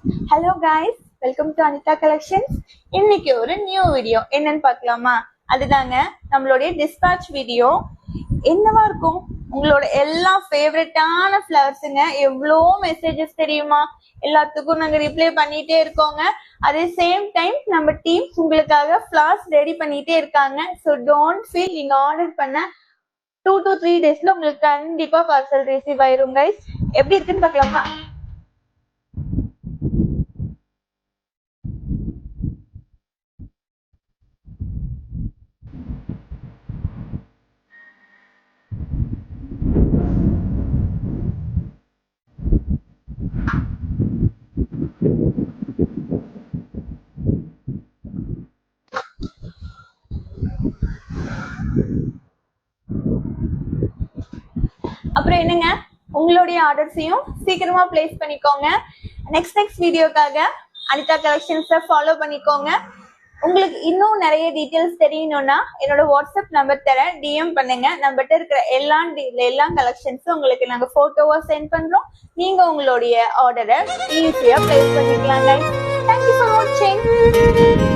Hello guys, welcome to Anitha collections. இன்னைக்கு ஒரு new video என்னன்னு பார்க்கலாமா? அதுதாங்க நம்மளுடைய டிஸ்பேட்ச் வீடியோ. என்னவா இருக்கும்? உங்களோட எல்லா ஃபேவரட்டான ஃப்ளவர்ஸுங்க. எவ்வளோ மெசேஜஸ் தெரியுமா? எல்லாத்துக்கும் நாங்கள் ரிப்ளை பண்ணிட்டே இருக்கோங்க. அதே சேம் டைம் நம்ம டீம் உங்களுக்காக ஃப்ளவர்ஸ் ரெடி பண்ணிட்டே இருக்காங்க. ஸோ டோன்ட் ஃபீல், நீங்கள் ஆர்டர் பண்ண 2 to 3 daysல உங்களுக்கு கண்டிப்பா பார்சல் ரிசீவ் ஆயிரும் கைஸ். எப்படி இருக்குன்னு பார்க்கலாமா? அப்புறம் என்னங்க, உங்களுடைய ஆர்டர்ஸையும் சீக்கிரமா பிளேஸ் பண்ணிக்கோங்க. நெக்ஸ்ட் வீடியோக்காக அனிதா கலெக்ஷன்ஸை ஃபாலோ பண்ணிக்கோங்க. உங்களுக்கு இன்னும் நிறைய டீட்டெயில்ஸ் தெரியணும்னா என்னோட வாட்ஸ்அப் நம்பர் தரேன், டிஎம் பண்ணுங்க. நம்மகிட்ட இருக்கிற எல்லா கலெக்ஷன்ஸும் உங்களுக்கு நாங்கள் ஃபோட்டோவா சென்ட் பண்றோம். நீங்க உங்களுடைய ஆர்டரை ஈஸியா பிளேஸ் பண்ணிக்கலாம். தேங்க்யூ ஃபார் வாட்சிங்.